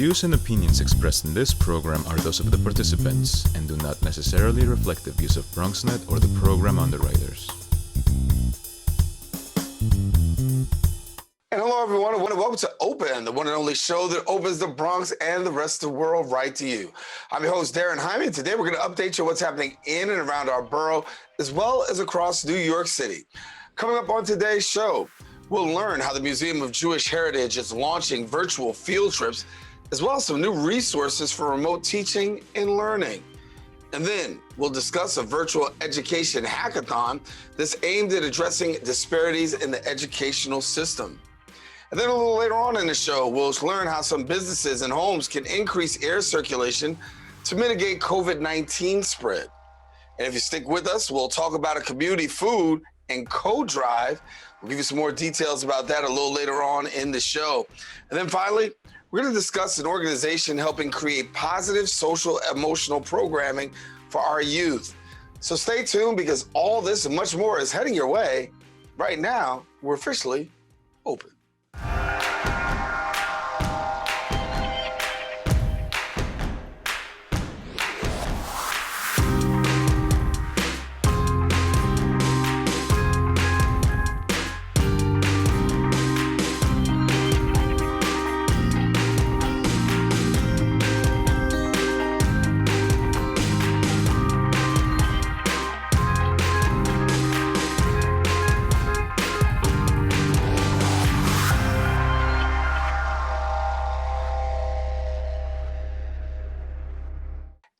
views and opinions expressed in this program are those of the participants and do not necessarily reflect the views of BronxNet or the program underwriters. And hello, everyone, and welcome to Open, the one and only show that opens the Bronx and the rest of the world right to you. I'm your host, Daren Jaime, and today we're going to update you on what's happening in and around our borough, as well as across New York City. Coming up on today's show, we'll learn how the Museum of Jewish Heritage is launching virtual field trips, as well as some new resources for remote teaching and learning. And then we'll discuss a virtual education hackathon that's aimed at addressing disparities in the educational system. And then a little later on in the show, we'll learn how some businesses and homes can increase air circulation to mitigate COVID-19 spread. And if you stick with us, we'll talk about a community food and co-drive. We'll give you some more details about that a little later on in the show. And then finally, we're going to discuss an organization helping create positive social emotional programming for our youth. So stay tuned, because all this and much more is heading your way. Right now, we're officially open.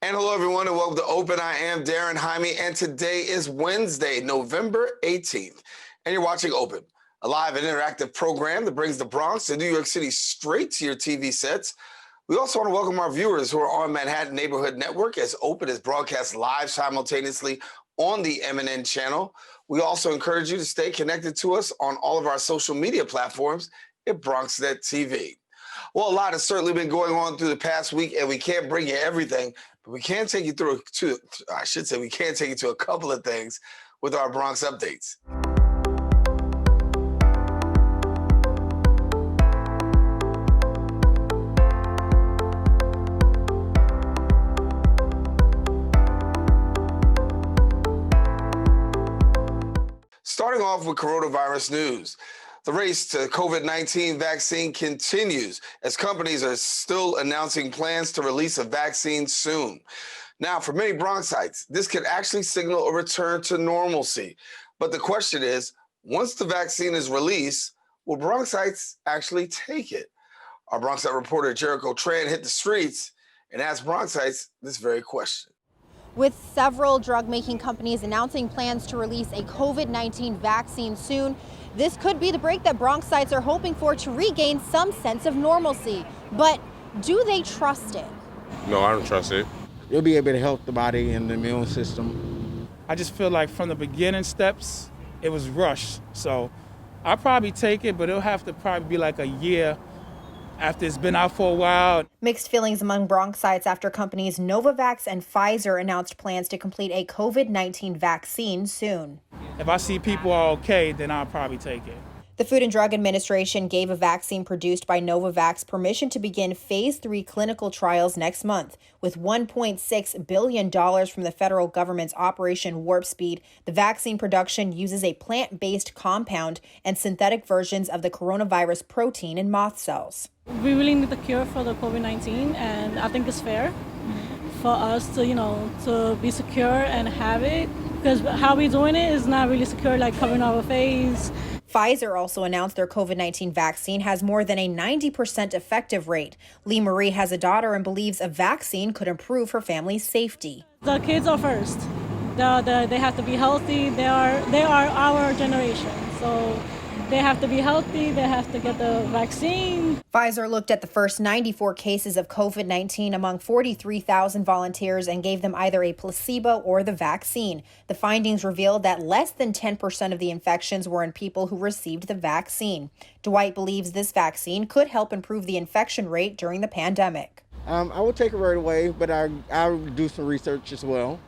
And hello, everyone, and welcome to Open. I am Daren Jaime, and today is Wednesday, November 18th. And you're watching Open, a live and interactive program that brings the Bronx and New York City straight to your TV sets. We also want to welcome our viewers who are on Manhattan Neighborhood Network, as Open is broadcast live simultaneously on the MNN channel. We also encourage you to stay connected to us on all of our social media platforms at BronxNet TV. Well, a lot has certainly been going on through the past week, and we can't bring you everything. But we can take you through we can take you to a couple of things with our Bronx updates. Starting off with coronavirus news. The race to COVID-19 vaccine continues as companies are still announcing plans to release a vaccine soon. Now, for many Bronxites, this could actually signal a return to normalcy. But the question is, once the vaccine is released, will Bronxites actually take it? Our Bronxite reporter Jericho Tran hit the streets and asked Bronxites this very question. With several drug-making companies announcing plans to release a COVID-19 vaccine soon, this could be the break that Bronxites are hoping for to regain some sense of normalcy. But do they trust it? No, I don't trust it. You'll be able to help the body and the immune system. I just feel like from the beginning steps, it was rushed. So I'll probably take it, but it'll have to probably be like a year after it's been out for a while. Mixed feelings among Bronxites after companies Novavax and Pfizer announced plans to complete a COVID-19 vaccine soon. If I see people are okay, then I'll probably take it. The Food and Drug Administration gave a vaccine produced by Novavax permission to begin phase 3 clinical trials next month. With $1.6 billion from the federal government's Operation Warp Speed, the vaccine production uses a plant-based compound and synthetic versions of the coronavirus protein in moth cells. We really need the cure for the COVID-19, and I think it's fair for us to, to be secure and have it, because how we're doing it is not really secure, like covering our face. Pfizer also announced their COVID-19 vaccine has more than a 90% effective rate. Lee Marie has a daughter and believes a vaccine could improve her family's safety. The kids are first. They have to be healthy. They are our generation. So they have to be healthy. They have to get the vaccine. Pfizer looked at the first 94 cases of COVID-19 among 43,000 volunteers and gave them either a placebo or the vaccine. The findings revealed that less than 10% of the infections were in people who received the vaccine. Dwight believes this vaccine could help improve the infection rate during the pandemic. I will take it right away, but I'll do some research as well.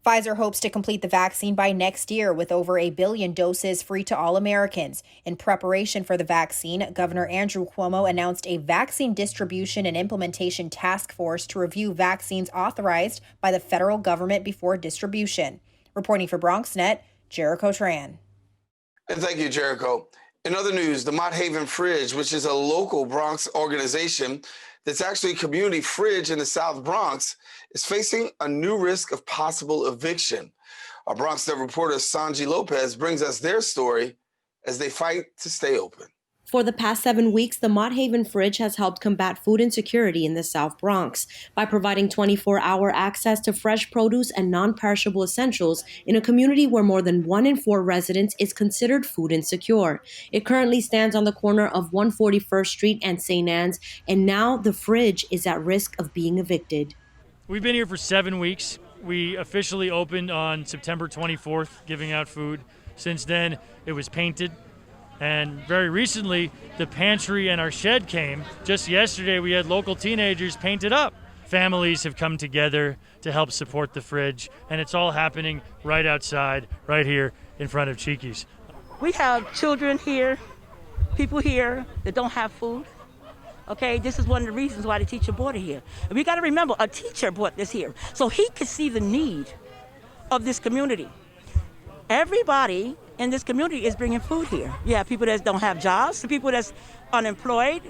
Pfizer hopes to complete the vaccine by next year with over 1 billion doses free to all Americans. In preparation for the vaccine, Governor Andrew Cuomo announced a vaccine distribution and implementation task force to review vaccines authorized by the federal government before distribution. Reporting for BronxNet, Jericho Tran. And thank you, Jericho. In other news, the Mott Haven Fridge, which is a local Bronx organization that's actually a community fridge in the South Bronx, is facing a new risk of possible eviction. Our BronxNet reporter Sanji Lopez brings us their story as they fight to stay open. For the past 7 weeks, the Mott Haven Fridge has helped combat food insecurity in the South Bronx by providing 24-hour access to fresh produce and non-perishable essentials in a community where more than 1 in 4 residents is considered food insecure. It currently stands on the corner of 141st Street and St. Anne's, and now the fridge is at risk of being evicted. We've been here for 7 weeks. We officially opened on September 24th, giving out food. Since then, it was painted. And very recently, the pantry and our shed came. Just yesterday, we had local teenagers paint it up. Families have come together to help support the fridge, and it's all happening right outside, right here in front of Cheeky's. We have children here, people here that don't have food. Okay, this is one of the reasons why the teacher brought it here. And we got to remember, a teacher brought this here, so he could see the need of this community. Everybody in this community is bringing food here. You have people that don't have jobs, people that's unemployed,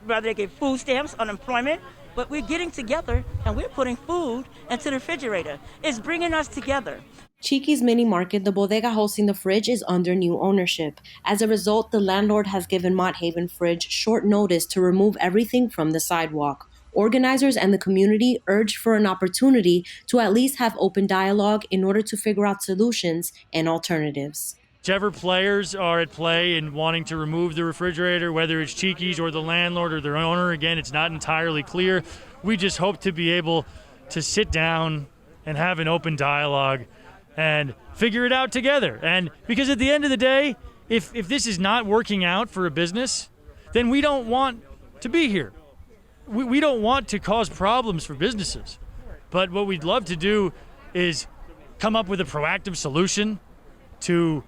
whether they get food stamps, unemployment, but we're getting together and we're putting food into the refrigerator. It's bringing us together. Cheeky's Mini Market, the bodega hosting the fridge, is under new ownership. As a result, the landlord has given Mott Haven Fridge short notice to remove everything from the sidewalk. Organizers and the community urged for an opportunity to at least have open dialogue in order to figure out solutions and alternatives. Whichever players are at play in wanting to remove the refrigerator, whether it's Cheeky's or the landlord or their owner, again, it's not entirely clear. We just hope to be able to sit down and have an open dialogue and figure it out together. And because at the end of the day, if this is not working out for a business, then we don't want to be here. We don't want to cause problems for businesses. But what we'd love to do is come up with a proactive solution to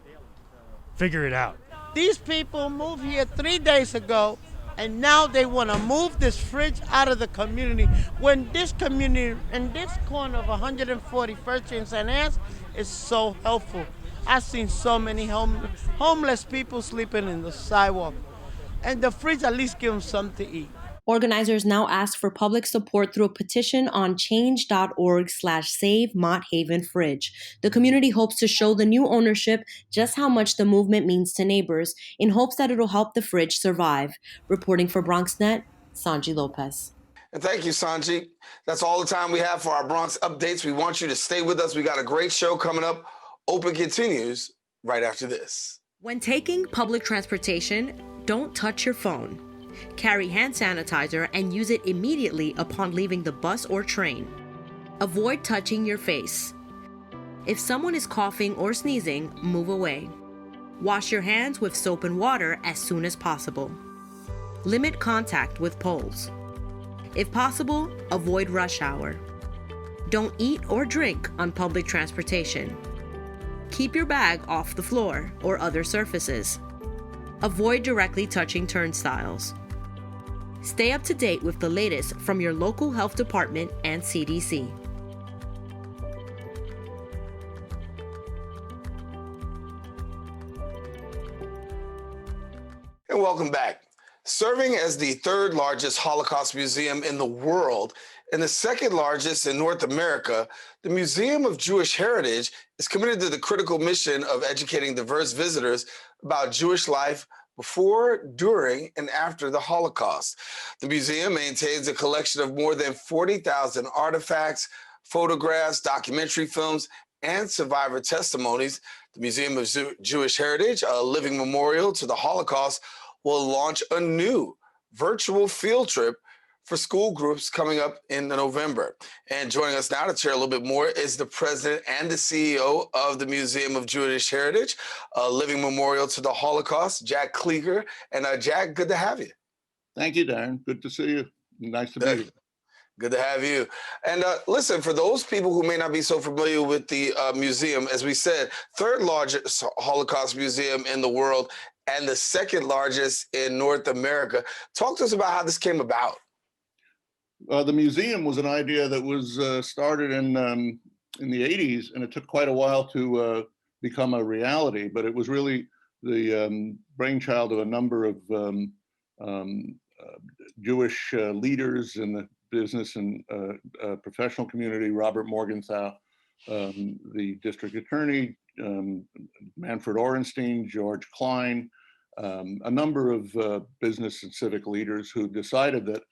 figure it out. These people moved here 3 days ago, and now they want to move this fridge out of the community when this community in this corner of 141st and St. Anne's is so helpful. I've seen so many homeless people sleeping in the sidewalk, and the fridge at least give them something to eat. Organizers now ask for public support through a petition on change.org/Save Mott Haven Fridge. The community hopes to show the new ownership just how much the movement means to neighbors in hopes that it'll help the fridge survive. Reporting for BronxNet, Sanji Lopez. And thank you, Sanji. That's all the time we have for our Bronx updates. We want you to stay with us. We got a great show coming up. Open continues right after this. When taking public transportation, don't touch your phone. Carry hand sanitizer and use it immediately upon leaving the bus or train. Avoid touching your face. If someone is coughing or sneezing, move away. Wash your hands with soap and water as soon as possible. Limit contact with poles. If possible, avoid rush hour. Don't eat or drink on public transportation. Keep your bag off the floor or other surfaces. Avoid directly touching turnstiles. Stay up to date with the latest from your local health department and CDC. And welcome back. Serving as the third largest Holocaust museum in the world and the second largest in North America, the Museum of Jewish Heritage is committed to the critical mission of educating diverse visitors about Jewish life before, during, and after the Holocaust. The museum maintains a collection of more than 40,000 artifacts, photographs, documentary films, and survivor testimonies. The Museum of Jewish Heritage, a living memorial to the Holocaust, will launch a new virtual field trip for school groups coming up in November. And joining us now to share a little bit more is the president and the CEO of the Museum of Jewish Heritage, a living memorial to the Holocaust, Jack Kliger. And Jack, good to have you. Thank you, Daren. Good to see you. Nice to meet you. Good to have you. And listen, for those people who may not be so familiar with the museum, as we said, third largest Holocaust museum in the world and the second largest in North America. Talk to us about how this came about. The museum was an idea that was started in the 80s, and it took quite a while to become a reality, but it was really the brainchild of a number of Jewish leaders in the business and professional community, Robert Morgenthau, the district attorney, Manfred Orenstein, George Klein, a number of business and civic leaders who decided that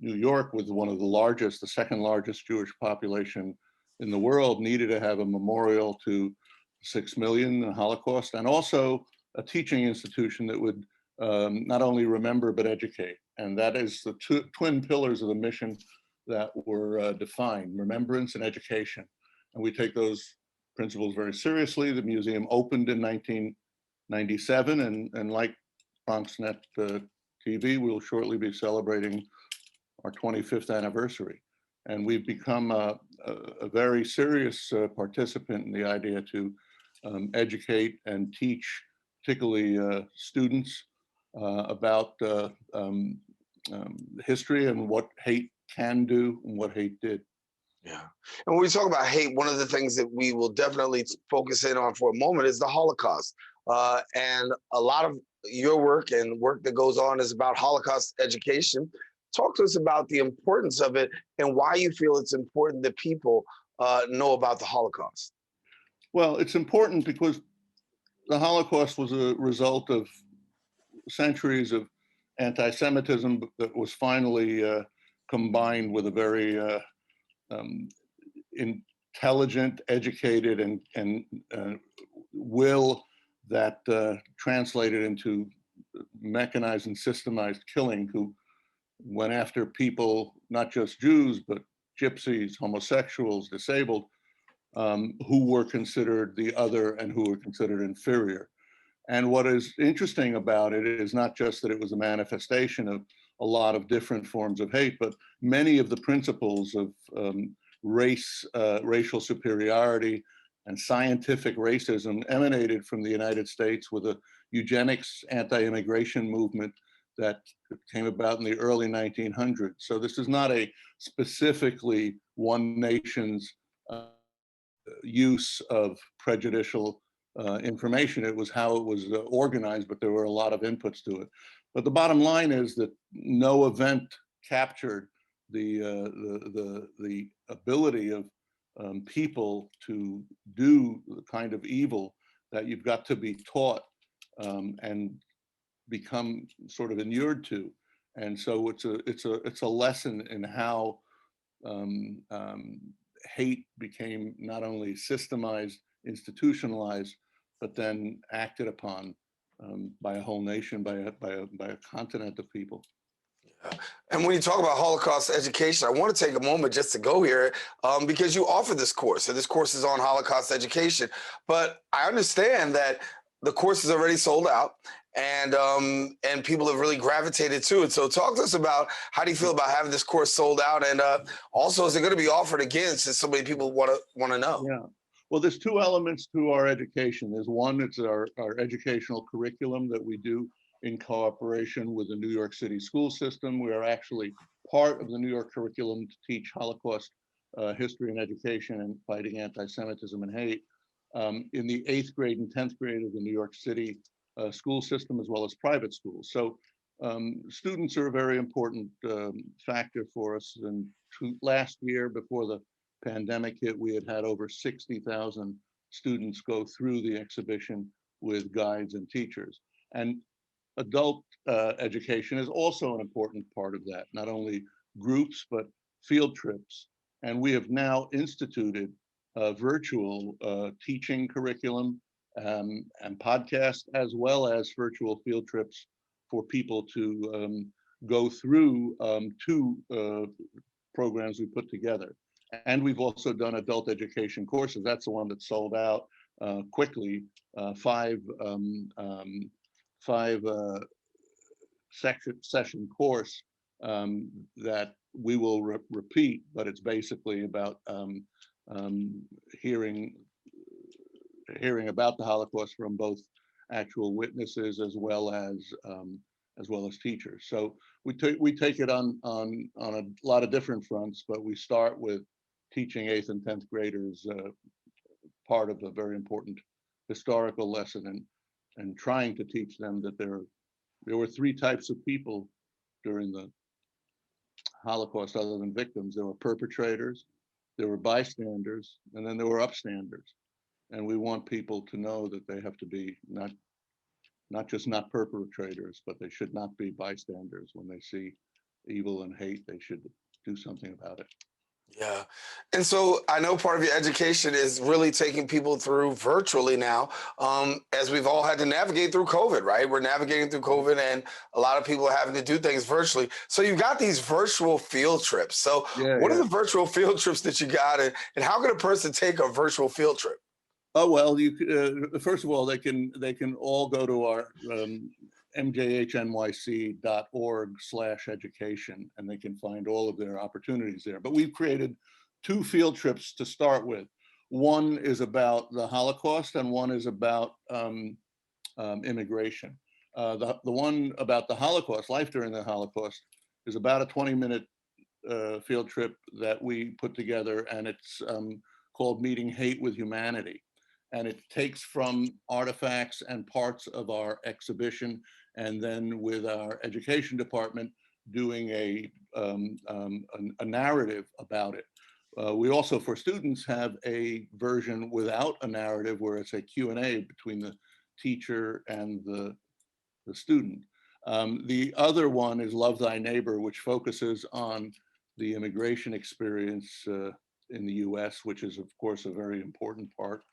New York was one of the largest, the second largest Jewish population in the world, needed to have a memorial to 6 million, the Holocaust, and also a teaching institution that would not only remember but educate. And that is the twin pillars of the mission that were defined: remembrance and education. And we take those principles very seriously. The museum opened in 1997, and like BronxNet TV, we'll shortly be celebrating our 25th anniversary. And we've become a very serious participant in the idea to educate and teach, particularly students, about history and what hate can do and what hate did. Yeah. And when we talk about hate, one of the things that we will definitely focus in on for a moment is the Holocaust. And a lot of your work and work that goes on is about Holocaust education. Talk to us about the importance of it and why you feel it's important that people know about the Holocaust. Well, it's important because the Holocaust was a result of centuries of anti-Semitism that was finally combined with a very intelligent, educated, and will that translated into mechanized and systemized killing, who went after people, not just Jews, but gypsies, homosexuals, disabled, who were considered the other and who were considered inferior. And what is interesting about it is not just that it was a manifestation of a lot of different forms of hate, but many of the principles of racial superiority and scientific racism emanated from the United States with a eugenics anti-immigration movement that came about in the early 1900s. So this is not a specifically one nation's use of prejudicial information. It was how it was organized, but there were a lot of inputs to it. But the bottom line is that no event captured the ability of people to do the kind of evil that you've got to be taught and become sort of inured to. And so it's a lesson in how hate became not only systemized, institutionalized, but then acted upon by a whole nation, by a continent of people. And when you talk about Holocaust education, I want to take a moment just to go here because you offer this course, and this course is on Holocaust education. But I understand that the course is already sold out, and people have really gravitated to it. So talk to us about how do you feel about having this course sold out, and also is it going to be offered again since so many people want to know? Yeah. Well, there's two elements to our education. There's one, it's our educational curriculum that we do in cooperation with the New York City school system. We are actually part of the New York curriculum to teach Holocaust history and education and fighting anti-Semitism and hate in the 8th grade and 10th grade of the New York City school system, as well as private schools. So students are a very important factor for us. And last year, before the pandemic hit, we had over 60,000 students go through the exhibition with guides and teachers. And adult education is also an important part of that, not only groups, but field trips. And we have now instituted a virtual teaching curriculum and podcast, as well as virtual field trips for people to go through two programs we put together. And we've also done adult education courses. That's the one that sold out quickly, five session course that we will repeat, but it's basically about hearing about the Holocaust from both actual witnesses as well as teachers. So we take it on a lot of different fronts, but we start with teaching 8th and 10th graders part of a very important historical lesson, and trying to teach them that there were 3 types of people during the Holocaust other than victims. There were perpetrators, there were bystanders, and then there were upstanders. And we want people to know that they have to be not just not perpetrators, but they should not be bystanders. When they see evil and hate, they should do something about it. Yeah. And so I know part of your education is really taking people through virtually now, as we've all had to navigate through COVID, right? We're navigating through COVID, and a lot of people are having to do things virtually. So you've got these virtual field trips. So what are the virtual field trips that you got, and how can a person take a virtual field trip? Oh, well, first of all, they can all go to our mjhnyc.org/education, and they can find all of their opportunities there. But we've created 2 field trips to start with. One is about the Holocaust, and one is about immigration. The one about the Holocaust, life during the Holocaust, is about a 20-minute field trip that we put together, and it's called Meeting Hate with Humanity. And it takes from artifacts and parts of our exhibition, and then with our education department doing a narrative about it. We also, for students, have a version without a narrative where it's a Q&A between the teacher and the student. The other one is Love Thy Neighbor, which focuses on the immigration experience in the US, which is, of course, a very important part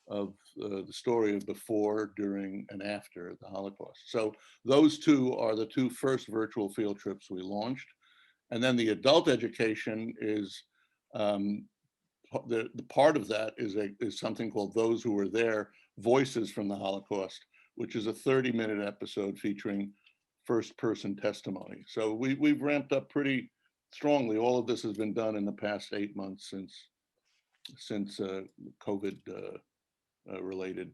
of the story of before, during, and after the Holocaust. So those 2 are the 2 first virtual field trips we launched. And then the adult education is, the part of that is something called Those Who Were There, Voices from the Holocaust, which is a 30-minute episode featuring first-person testimony. So we've ramped up pretty strongly. All of this has been done in the past 8 months since COVID related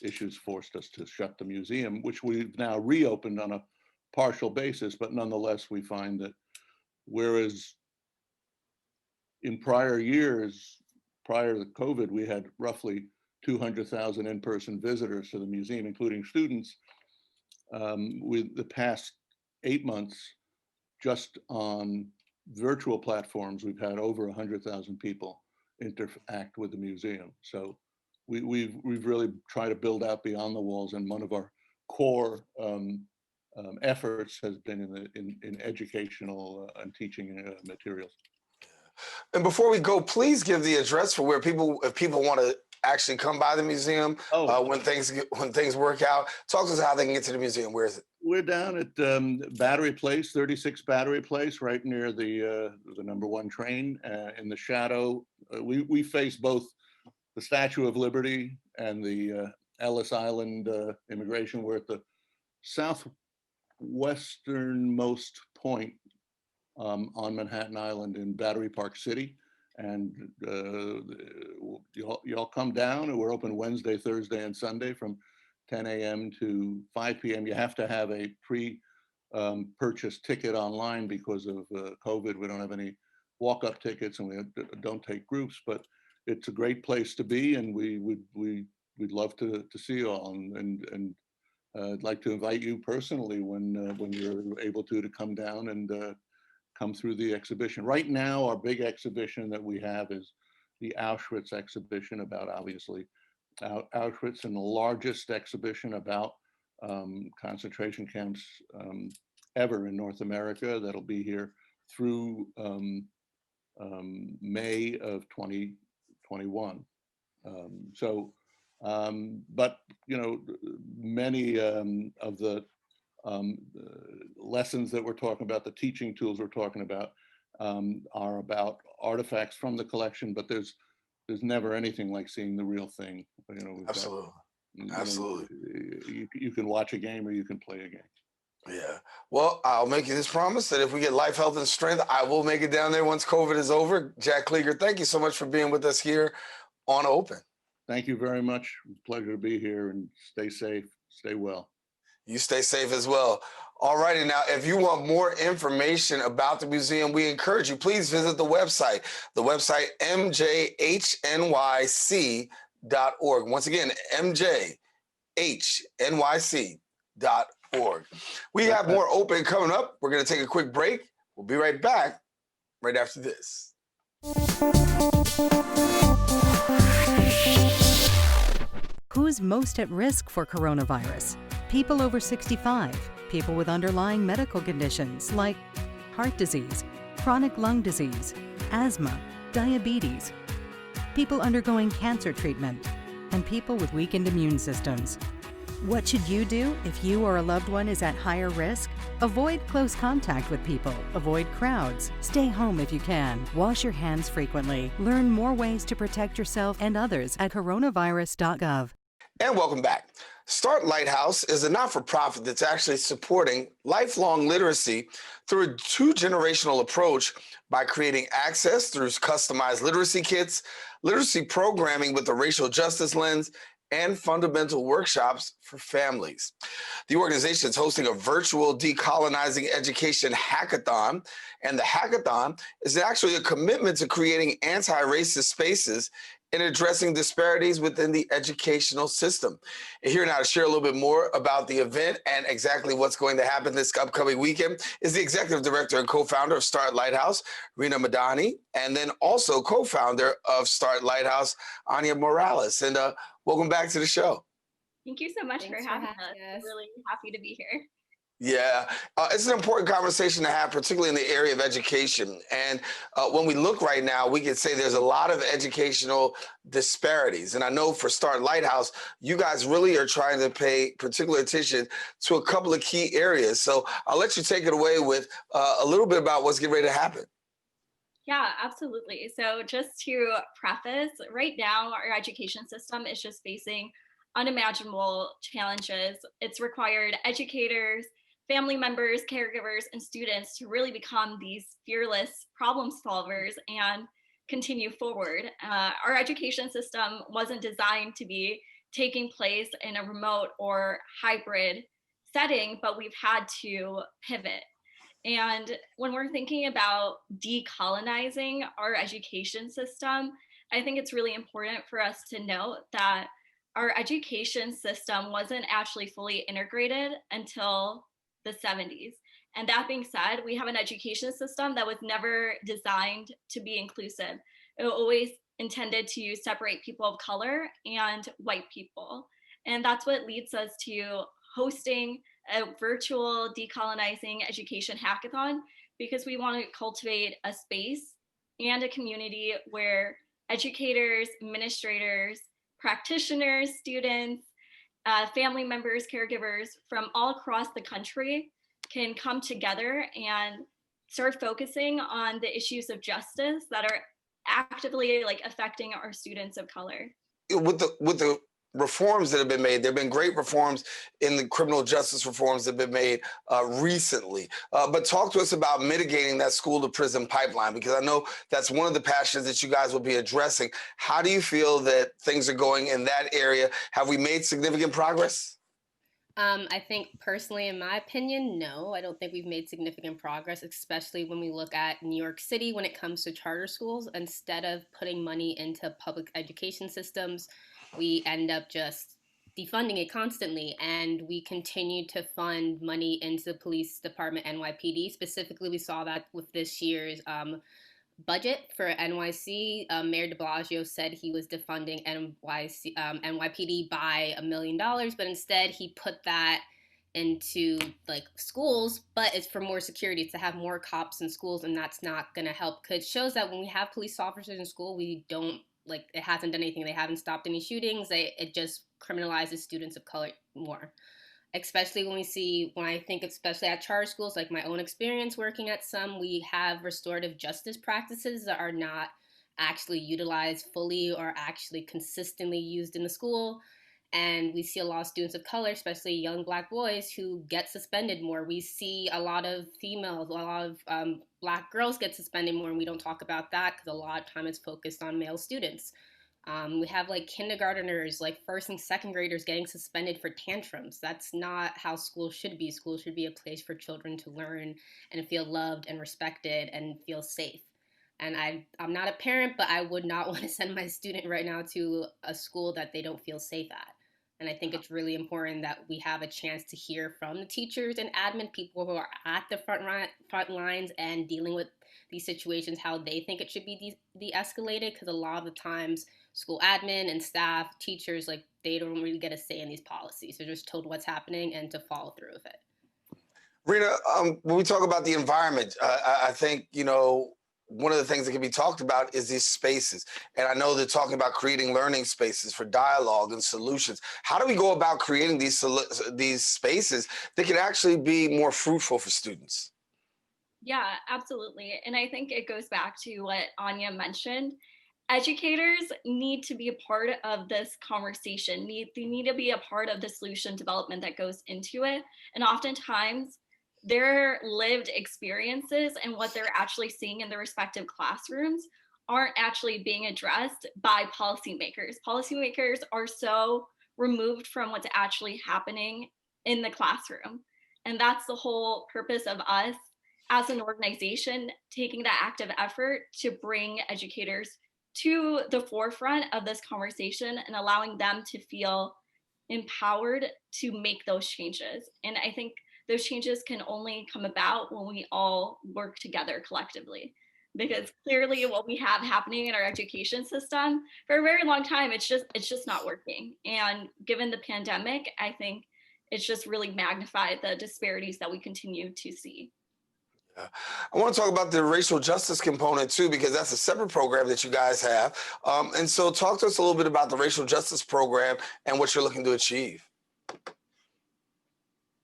issues forced us to shut the museum, which we've now reopened on a partial basis. But nonetheless, we find that whereas in prior years, prior to COVID, we had roughly 200,000 in-person visitors to the museum, including students, with the past 8 months, just on virtual platforms, we've had over 100,000 people interact with the museum. So we've really tried to build out beyond the walls, and one of our core efforts has been in educational and teaching materials. And before we go, please give the address for where if people want to actually come by the museum when things work out. Talk to us how they can get to the museum. Where is it? We're down at Battery Place, 36 Battery Place, right near the number 1 train. In the shadow, we face both the Statue of Liberty and the Ellis Island immigration. We're at the southwesternmost point on Manhattan Island in Battery Park City. And y'all come down, and we're open Wednesday, Thursday, and Sunday from 10 a.m. to 5 p.m. You have to have a pre-purchase ticket online because of COVID. We don't have any walk-up tickets, and we don't take groups, but it's a great place to be, and we'd love to see you all, and I'd like to invite you personally when you're able to come down and come through the exhibition. Right now, our big exhibition that we have is the Auschwitz Exhibition, about obviously Auschwitz, and the largest exhibition about concentration camps ever in North America. That'll be here through May of 2021. But many of the lessons that we're talking about, the teaching tools we're talking about, are about artifacts from the collection, but there's never anything like seeing the real thing. Absolutely. Absolutely. You can watch a game or you can play a game. Yeah. Well, I'll make you this promise that if we get life, health, and strength, I will make it down there once COVID is over. Jack Kliger, thank you so much for being with us here on Open. Thank you very much. It's a pleasure to be here, and stay safe, stay well. You stay safe as well. All righty. Now, if you want more information about the museum, we encourage you, please visit the website. The website, mjhnyc.org. Once again, mjhnyc.org. We have more Open coming up. We're going to take a quick break. We'll be right back right after this. Who's most at risk for coronavirus? People over 65, people with underlying medical conditions like heart disease, chronic lung disease, asthma, diabetes, people undergoing cancer treatment, and people with weakened immune systems. What should you do if you or a loved one is at higher risk? Avoid close contact with people, avoid crowds, stay home if you can, wash your hands frequently, learn more ways to protect yourself and others at coronavirus.gov. And welcome back. Start Lighthouse is a not-for-profit that's actually supporting lifelong literacy through a two-generational approach by creating access through customized literacy kits, literacy programming with a racial justice lens, and fundamental workshops for families. The organization is hosting a virtual decolonizing education hackathon, and the hackathon is actually a commitment to creating anti-racist spaces in addressing disparities within the educational system. And here now to share a little bit more about the event and exactly what's going to happen this upcoming weekend is the executive director and co-founder of Start Lighthouse, Rina Madhani, and then also co-founder of Start Lighthouse, Anya Morales. And welcome back to the show. Thank you so much for having us. Really happy to be here. Yeah, it's an important conversation to have, particularly in the area of education. And when we look right now, we can say there's a lot of educational disparities. And I know for Start Lighthouse, you guys really are trying to pay particular attention to a couple of key areas. So I'll let you take it away with a little bit about what's getting ready to happen. Yeah, absolutely. So just to preface, right now, our education system is just facing unimaginable challenges. It's required educators, family members, caregivers, and students to really become these fearless problem solvers and continue forward. Our education system wasn't designed to be taking place in a remote or hybrid setting, but we've had to pivot. And when we're thinking about decolonizing our education system, I think it's really important for us to note that our education system wasn't actually fully integrated until the 70s. And that being said, we have an education system that was never designed to be inclusive. It was always intended to separate people of color and white people. And that's what leads us to hosting a virtual decolonizing education hackathon, because we want to cultivate a space and a community where educators, administrators, practitioners, students, family members, caregivers from all across the country can come together and start focusing on the issues of justice that are actively affecting our students of color. With the reforms that have been made, there have been great reforms in the criminal justice reforms that have been made recently. But talk to us about mitigating that school to prison pipeline, because I know that's one of the passions that you guys will be addressing. How do you feel that things are going in that area? Have we made significant progress? I think personally, in my opinion, no, I don't think we've made significant progress, especially when we look at New York City when it comes to charter schools. Instead of putting money into public education systems, we end up just defunding it constantly, and we continue to fund money into the police department, NYPD. Specifically, we saw that with this year's budget for NYC. Mayor de Blasio said he was defunding NYPD by $1 million, but instead he put that into schools, but it's for more security, to have more cops in schools, and that's not going to help, because it shows that when we have police officers in school, we don't it hasn't done anything. They haven't stopped any shootings. It just criminalizes students of color more. Especially when I think especially at charter schools, like my own experience working at some, we have restorative justice practices that are not actually utilized fully or actually consistently used in the school. And we see a lot of students of color, especially young Black boys, who get suspended more. We see a lot of females, a lot of Black girls get suspended more, and we don't talk about that because a lot of time it's focused on male students. We have like kindergarteners, like first and second graders getting suspended for tantrums. That's not how school should be. School should be a place for children to learn and feel loved and respected and feel safe. And I'm not a parent, but I would not want to send my student right now to a school that they don't feel safe at. And I think it's really important that we have a chance to hear from the teachers and admin, people who are at the front lines and dealing with these situations, how they think it should be de-escalated. Because a lot of the times, school admin and staff, teachers, like they don't really get a say in these policies. They're just told what's happening and to follow through with it. Rina, when we talk about the environment, I think, one of the things that can be talked about is these spaces. And I know they're talking about creating learning spaces for dialogue and solutions. How do we go about creating these spaces that can actually be more fruitful for students? Yeah, absolutely. And I think it goes back to what Anya mentioned. Educators need to be a part of this conversation. They need to be a part of the solution development that goes into it. And oftentimes, their lived experiences and what they're actually seeing in their respective classrooms aren't actually being addressed by policymakers. Policymakers are so removed from what's actually happening in the classroom. And that's the whole purpose of us as an organization taking that active effort to bring educators to the forefront of this conversation and allowing them to feel empowered to make those changes. And I think those changes can only come about when we all work together collectively, because clearly what we have happening in our education system for a very long time, it's just not working. And given the pandemic, I think it's just really magnified the disparities that we continue to see. Yeah. I want to talk about the racial justice component too, because that's a separate program that you guys have. And so talk to us a little bit about the racial justice program and what you're looking to achieve.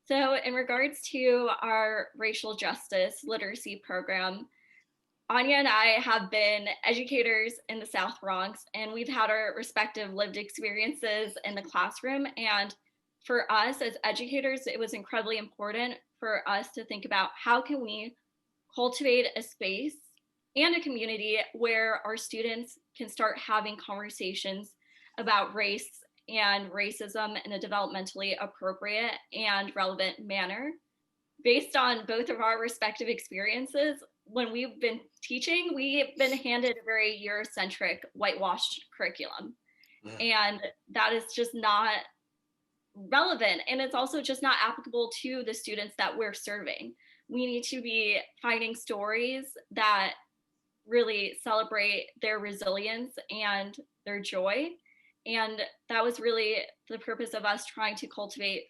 So in regards to our racial justice literacy program, Anya and I have been educators in the South Bronx, and we've had our respective lived experiences in the classroom. And for us as educators, it was incredibly important for us to think about how can we cultivate a space and a community where our students can start having conversations about race and racism in a developmentally appropriate and relevant manner. Based on both of our respective experiences, when we've been teaching, we've been handed a very Eurocentric, whitewashed curriculum. And that is just not relevant. And it's also just not applicable to the students that we're serving. We need to be finding stories that really celebrate their resilience and their joy. And that was really the purpose of us trying to cultivate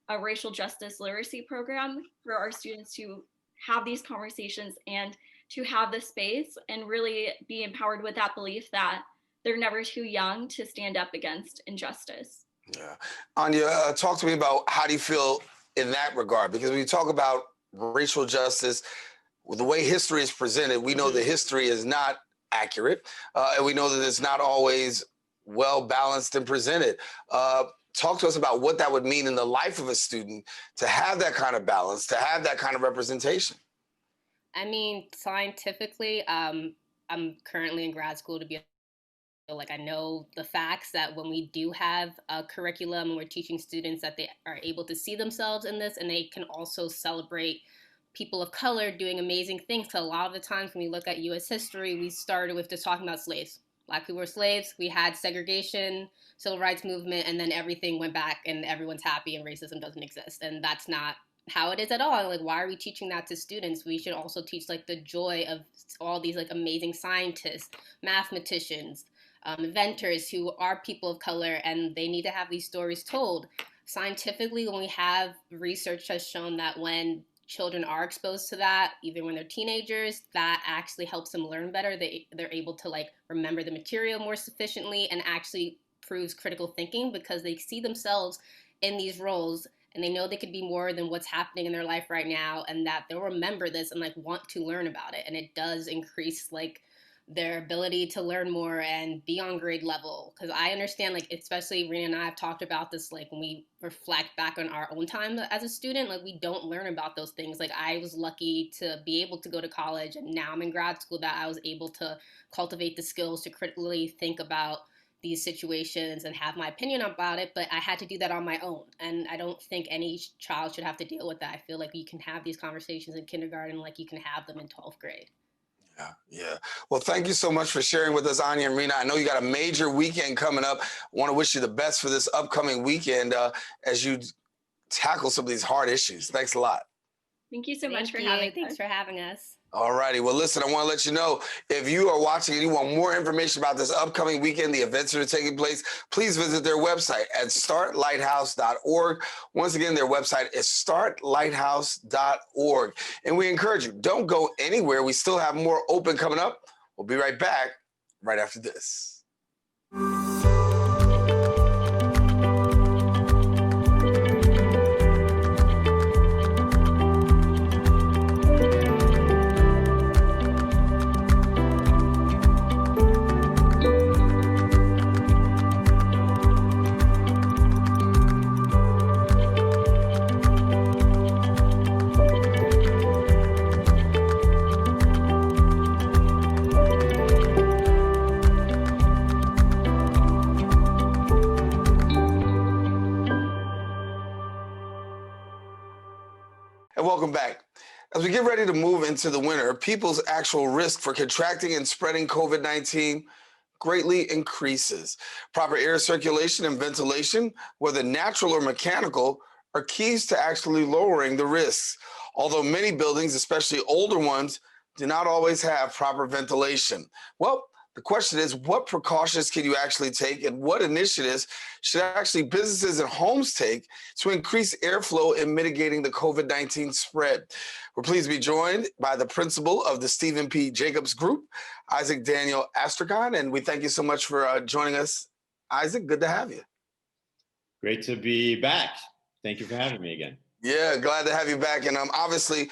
a racial justice literacy program for our students to have these conversations and to have the space and really be empowered with that belief that they're never too young to stand up against injustice. Yeah. Anya, talk to me about how do you feel in that regard? Because when you talk about racial justice, the way history is presented, we know that history is not accurate, and we know that it's not always well balanced and presented. Talk to us about what that would mean in the life of a student to have that kind of balance, to have that kind of representation. I mean, scientifically, I'm currently in grad school to be like, I know the facts that when we do have a curriculum and we're teaching students that they are able to see themselves in this, and they can also celebrate people of color doing amazing things. So a lot of the times when we look at U.S. history, we started with just talking about slaves. Black people were slaves, we had segregation, civil rights movement, and then everything went back and everyone's happy and racism doesn't exist. And that's not how it is at all. Like, why are we teaching that to students? We should also teach like the joy of all these like amazing scientists, mathematicians, inventors who are people of color, and they need to have these stories told. Scientifically, when we have research has shown that when children are exposed to that, even when they're teenagers, that actually helps them learn better. They're able to like remember the material more sufficiently, and actually proves critical thinking because they see themselves in these roles and they know they could be more than what's happening in their life right now, and that they'll remember this and like want to learn about it. And it does increase like their ability to learn more and be on grade level. Because I understand, like, especially Rina and I have talked about this, like, when we reflect back on our own time as a student, like, we don't learn about those things. Like, I was lucky to be able to go to college, and now I'm in grad school, that I was able to cultivate the skills to critically think about these situations and have my opinion about it, but I had to do that on my own. And I don't think any child should have to deal with that. I feel like you can have these conversations in kindergarten like you can have them in 12th grade. Yeah. Well, thank you so much for sharing with us, Anya and Rina. I know you got a major weekend coming up. I want to wish you the best for this upcoming weekend as you tackle some of these hard issues. Thanks a lot. Thank you so much for having us. Thanks for having us. All righty. Well, listen, I want to let you know, if you are watching and you want more information about this upcoming weekend, the events that are taking place, please visit their website at startlighthouse.org. Once again, their website is startlighthouse.org. And we encourage you, don't go anywhere. We still have more open coming up. We'll be right back right after this. Welcome back. As we get ready to move into the winter, people's actual risk for contracting and spreading COVID-19 greatly increases. Proper air circulation and ventilation, whether natural or mechanical, are keys to actually lowering the risks. Although many buildings, especially older ones, do not always have proper ventilation. Well, the question is, what precautions can you actually take, and what initiatives should actually businesses and homes take to increase airflow in mitigating the COVID-19 spread? We're pleased to be joined by the principal of the Stephen P. Jacobs Group, Isaac Daniel Astrachan, and we thank you so much for joining us. Isaac, good to have you. Great to be back. Thank you for having me again. Yeah, glad to have you back. And obviously,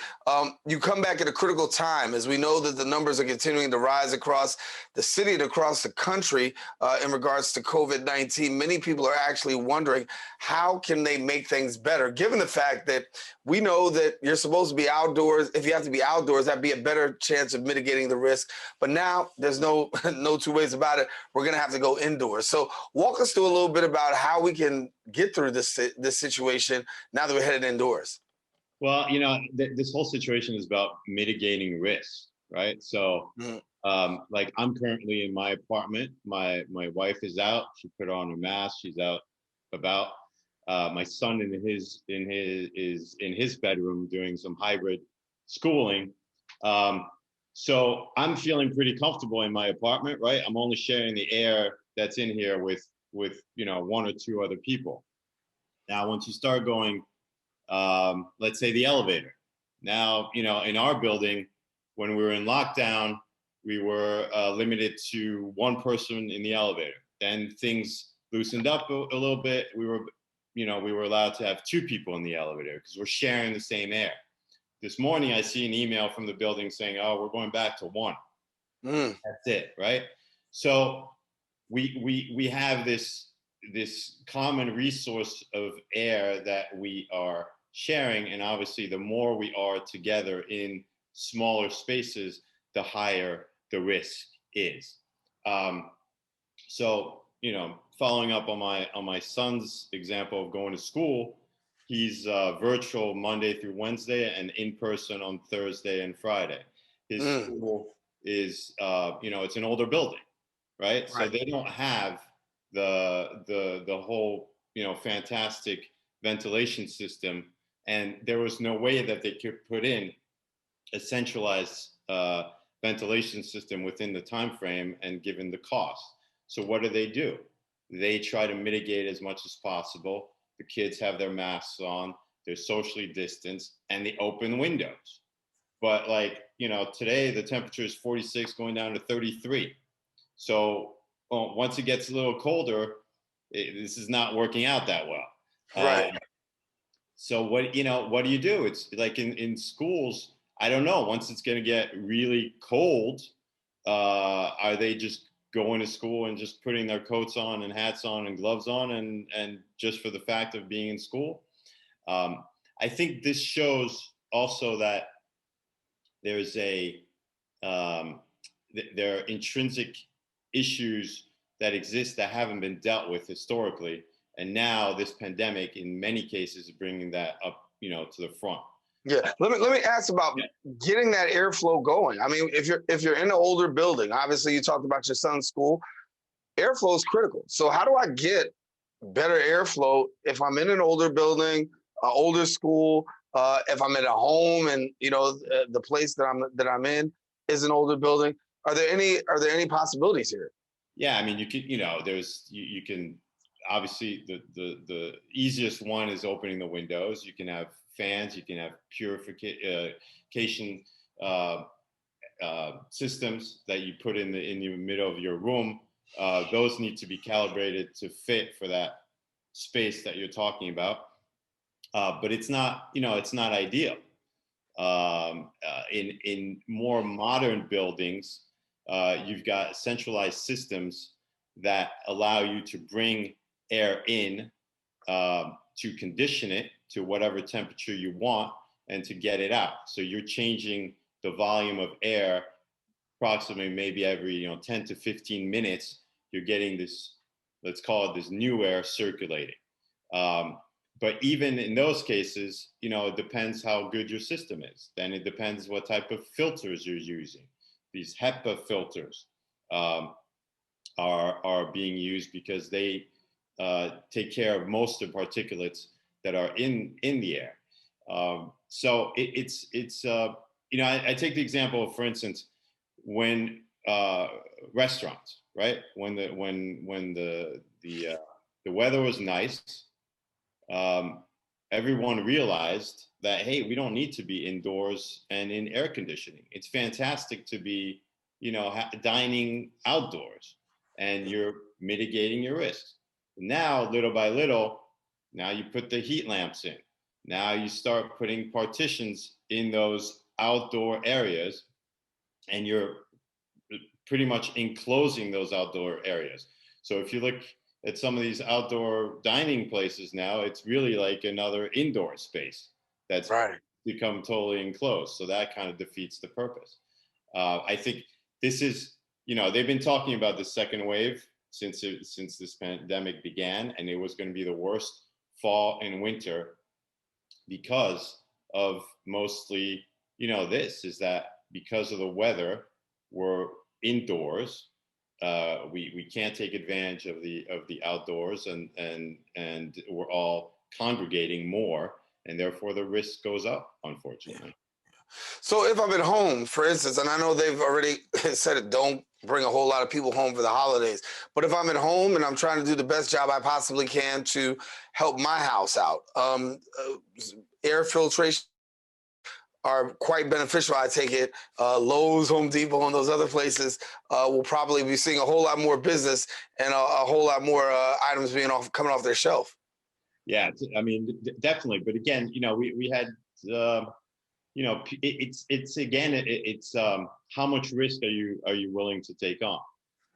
you come back at a critical time, as we know that the numbers are continuing to rise across the city and across the country in regards to COVID-19. Many people are actually wondering, how can they make things better, given the fact that we know that you're supposed to be outdoors. If you have to be outdoors, that'd be a better chance of mitigating the risk. But now there's no two ways about it. We're going to have to go indoors. So walk us through a little bit about how we can get through this situation now that we're headed indoors. Well, this whole situation is about mitigating risk, right? So, like, I'm currently in my apartment. My wife is out. She put on a mask. She's out about. My son is in his bedroom doing some hybrid schooling. So I'm feeling pretty comfortable in my apartment, right? I'm only sharing the air that's in here with one or two other people. Now, once you start going, let's say the elevator. Now, in our building, when we were in lockdown, we were limited to one person in the elevator. Then things loosened up a little bit. We were allowed to have two people in the elevator because we're sharing the same air. This morning, I see an email from the building saying, "Oh, we're going back to one." That's it, right? So we have this common resource of air that we are sharing, and obviously, the more we are together in smaller spaces, the higher the risk is. So, following up on my son's example of going to school, he's virtual Monday through Wednesday and in person on Thursday and Friday. His school is, it's an older building, right? So they don't have the whole, fantastic ventilation system, and there was no way that they could put in a centralized ventilation system within the time frame and given the cost. So what do? They try to mitigate as much as possible. The kids have their masks on, they're socially distanced, and they open windows. But today the temperature is 46 going down to 33. So once it gets a little colder, this is not working out that well. Right. So what do you do? It's like in schools, I don't know, once it's going to get really cold, Are they just going to school and just putting their coats on and hats on and gloves on and just for the fact of being in school? I think this shows also that there's there are intrinsic issues that exist that haven't been dealt with historically, and now this pandemic, in many cases, is bringing that up, to the front. Yeah, let me ask about getting that airflow going. I mean, if you're in an older building, obviously you talked about your son's school, airflow is critical. So how do I get better airflow if I'm in an older building, an older school, if I'm in a home and the place that I'm in is an older building? Are there any possibilities here? Yeah, I mean, you can, you can obviously the easiest one is opening the windows. You can have fans, you can have purification systems that you put in the middle of your room. Those need to be calibrated to fit for that space that you're talking about. But it's not, it's not ideal. In more modern buildings, you've got centralized systems that allow you to bring air in, to condition it to whatever temperature you want and to get it out. So you're changing the volume of air approximately maybe every 10 to 15 minutes. You're getting this, let's call it this new air circulating. But even in those cases, it depends how good your system is. Then it depends what type of filters you're using. These HEPA filters are being used because they take care of most of the particulates that are in the air. So I take the example of, for instance, when restaurants, right? When the weather was nice, everyone realized that, hey, we don't need to be indoors and in air conditioning. It's fantastic to be, dining outdoors, and you're mitigating your risks. Now, little by little, now you put the heat lamps in. Now you start putting partitions in those outdoor areas, and you're pretty much enclosing those outdoor areas. So if you look at some of these outdoor dining places now, it's really like another indoor space that's become totally enclosed. So that kind of defeats the purpose. I think this is, they've been talking about the second wave since this pandemic began, and it was going to be the worst fall and winter because of mostly, this is that because of the weather, we're indoors. We can't take advantage of the outdoors, and we're all congregating more, and therefore the risk goes up, unfortunately. So if I'm at home, for instance, and I know they've already said it, don't bring a whole lot of people home for the holidays, but if I'm at home and I'm trying to do the best job I possibly can to help my house out, air filtration are quite beneficial, I take it. Lowe's, Home Depot, and those other places will probably be seeing a whole lot more business and a whole lot more items coming off their shelf. Yeah, I mean, definitely. But again, we had, it's how much risk are you willing to take on?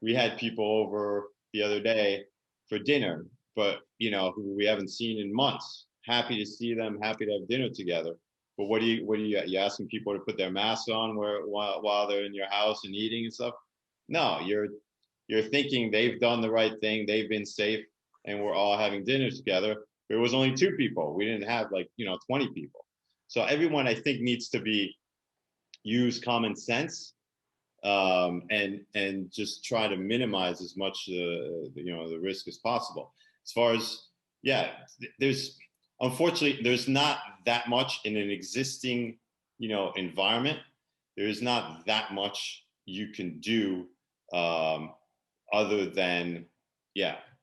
We had people over the other day for dinner, but who we haven't seen in months. Happy to see them, happy to have dinner together. But what are you asking people to put their masks on while they're in your house and eating and stuff? No, you're thinking they've done the right thing, they've been safe, and we're all having dinner together. There was only 2 people. We didn't have 20 people. So everyone, I think, needs to use common sense, and just try to minimize as much the risk as possible. As far as unfortunately, there's not that much in an existing, environment. There is not that much you can do other than,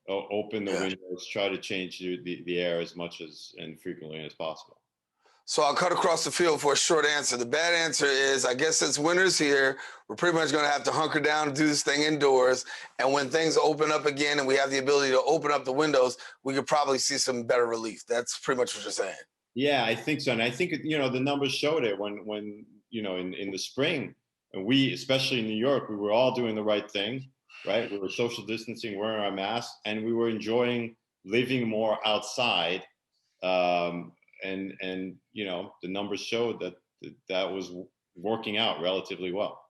open the windows, try to change the air as much and frequently as possible. So I'll cut across the field for a short answer. The bad answer is, I guess since winter's here, we're pretty much going to have to hunker down and do this thing indoors. And when things open up again and we have the ability to open up the windows, we could probably see some better relief. That's pretty much what you're saying. Yeah, I think so. And I think, the numbers showed it when in the spring, And we, especially in New York, we were all doing the right thing, right? We were social distancing, wearing our masks, and we were enjoying living more outside. And you know, the numbers showed that that was working out relatively well.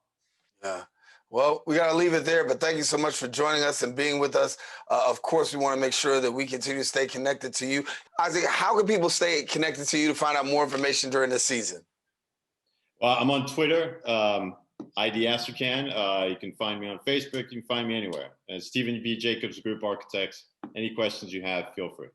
Yeah. Well, we got to leave it there, but thank you so much for joining us and being with us. Of course, we want to make sure that we continue to stay connected to you. Isaac, how can people stay connected to you to find out more information during this season? Well, I'm on Twitter, ID Astrachan. You can find me on Facebook. You can find me anywhere. Stephen B. Jacobs, Group Architects. Any questions you have, feel free.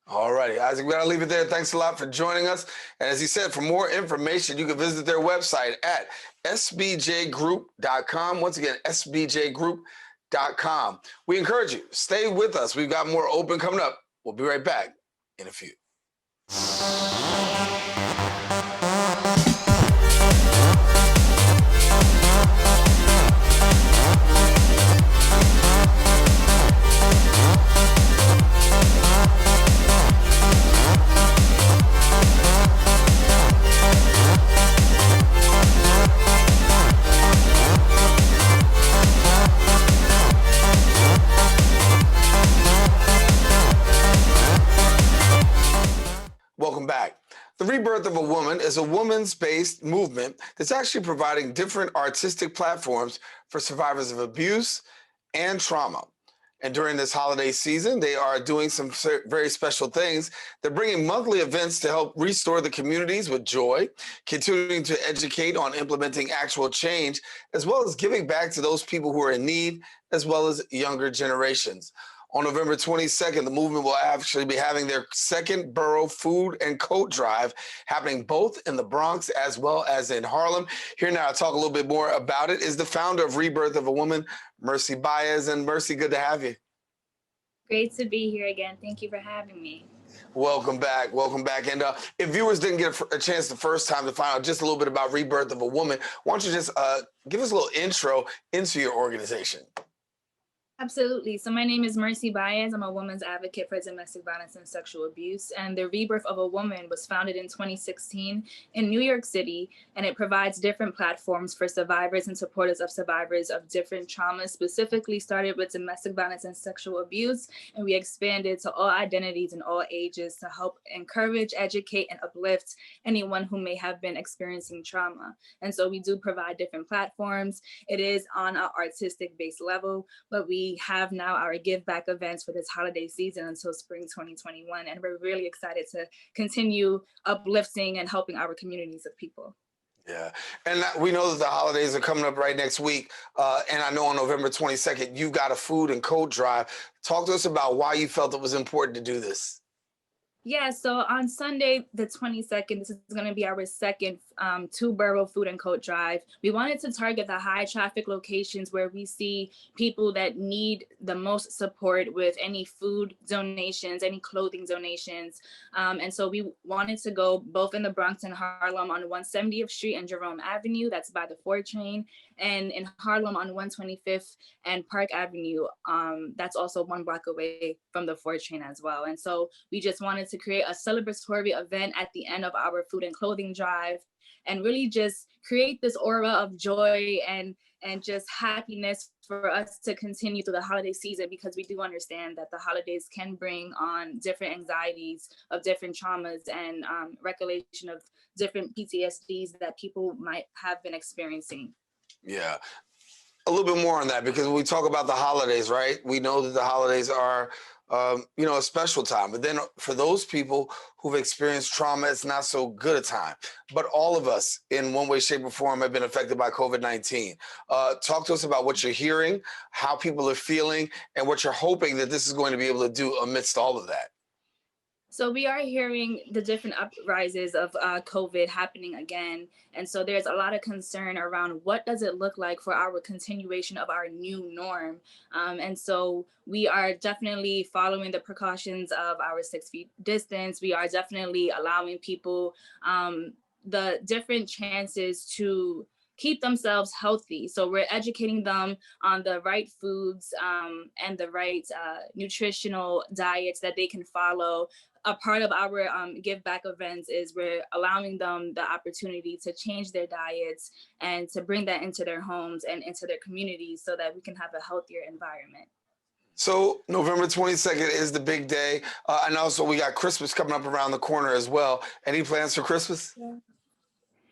All righty, Isaac, we got to leave it there. Thanks a lot for joining us. And as he said, for more information, you can visit their website at sbjgroup.com. Once again, sbjgroup.com. We encourage you, stay with us. We've got more open coming up. We'll be right back in a few. Welcome back. The Rebirth of a Woman is a women's-based movement that's actually providing different artistic platforms for survivors of abuse and trauma. And during this holiday season, they are doing some very special things. They're bringing monthly events to help restore the communities with joy, continuing to educate on implementing actual change, as well as giving back to those people who are in need, as well as younger generations. On November 22nd, the movement will actually be having their second borough food and coat drive happening both in the Bronx as well as in Harlem. Here now to talk a little bit more about it is the founder of Rebirth of a Woman, Mercy Baez. And Mercy, good to have you. Great to be here again. Thank you for having me. Welcome back. Welcome back. And if viewers didn't get a chance the first time to find out just a little bit about Rebirth of a Woman, why don't you just give us a little intro into your organization? Absolutely. So my name is Mercy Baez. I'm a women's advocate for domestic violence and sexual abuse. And the Rebirth of a Woman was founded in 2016 in New York City, and it provides different platforms for survivors and supporters of survivors of different traumas, specifically started with domestic violence and sexual abuse. And we expanded to all identities and all ages to help encourage, educate, and uplift anyone who may have been experiencing trauma. And so we do provide different platforms. It is on an artistic based level, but we have now our give back events for this holiday season until spring 2021. And we're really excited to continue uplifting and helping our communities of people. Yeah. And we know that the holidays are coming up right next week. And I know on November 22nd, you've got a food and coat drive. Talk to us about why you felt it was important to do this. Yeah, so on Sunday, the 22nd, this is going to be our second two-borough food and coat drive. We wanted to target the high traffic locations where we see people that need the most support with any food donations, any clothing donations. And so we wanted to go both in the Bronx and Harlem on 170th Street and Jerome Avenue, that's by the 4 train, and in Harlem on 125th and Park Avenue, that's also 1 block away from the 4 train as well. And so we just wanted to create a celebratory event at the end of our food and clothing drive and really just create this aura of joy and just happiness for us to continue through the holiday season, because we do understand that the holidays can bring on different anxieties of different traumas and recollection of different PTSDs that people might have been experiencing. Yeah. A little bit more on that, because when we talk about the holidays, right? We know that the holidays are, a special time. But then for those people who've experienced trauma, it's not so good a time. But all of us in one way, shape, or form have been affected by COVID-19. Talk to us about what you're hearing, how people are feeling, and what you're hoping that this is going to be able to do amidst all of that. So we are hearing the different uprises of COVID happening again. And so there's a lot of concern around what does it look like for our continuation of our new norm. And so we are definitely following the precautions of our 6 feet distance. We are definitely allowing people the different chances to keep themselves healthy. So we're educating them on the right foods and the right nutritional diets that they can follow. A part of our give back events is we're allowing them the opportunity to change their diets and to bring that into their homes and into their communities so that we can have a healthier environment. So November 22nd is the big day. And also we got Christmas coming up around the corner as well. Any plans for Christmas? Yeah.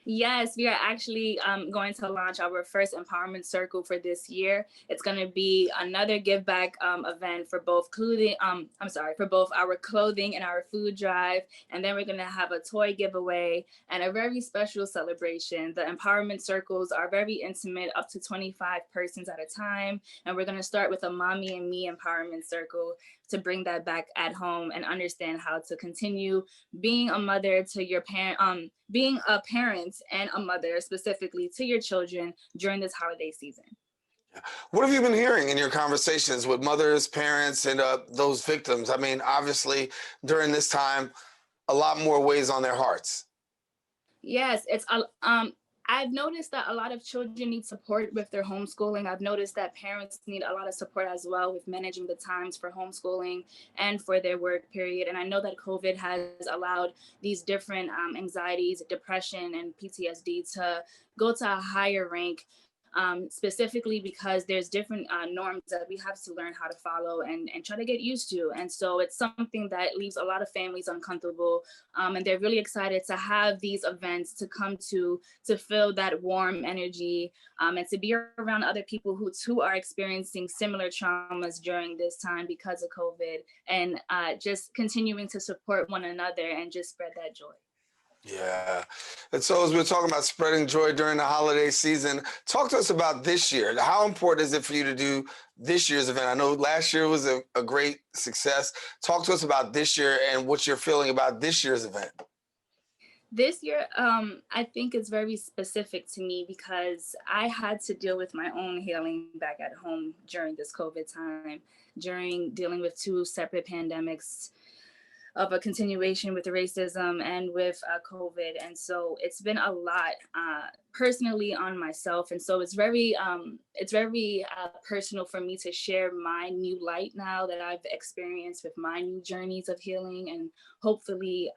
Yes, we are actually going to launch our first empowerment circle for this year. It's going to be another give back event for both clothing. For both our clothing and our food drive. And then we're going to have a toy giveaway and a very special celebration. The empowerment circles are very intimate, up to 25 persons at a time. And we're going to start with a mommy and me empowerment circle to bring that back at home and understand how to continue being a mother to your parent, being a parent and a mother specifically to your children during this holiday season. What have you been hearing in your conversations with mothers, parents, and those victims? I mean, obviously during this time, a lot more weighs on their hearts. Yes, I've noticed that a lot of children need support with their homeschooling. I've noticed that parents need a lot of support as well with managing the times for homeschooling and for their work period. And I know that COVID has allowed these different anxieties, depression, and PTSD to go to a higher rank, specifically because there's different norms that we have to learn how to follow and try to get used to. And so it's something that leaves a lot of families uncomfortable. And they're really excited to have these events to come to feel that warm energy and to be around other people who too are experiencing similar traumas during this time because of COVID, and just continuing to support one another and just spread that joy. Yeah. And so as we're talking about spreading joy during the holiday season, talk to us about this year. How important is it for you to do this year's event? I know last year was a great success. Talk to us about this year and what you're feeling about this year's event. This year, I think it's very specific to me because I had to deal with my own healing back at home during this COVID time, during dealing with two separate pandemics of a continuation with racism and with COVID. And so it's been a lot personally on myself. And so it's very personal for me to share my new light now that I've experienced with my new journeys of healing. And hopefully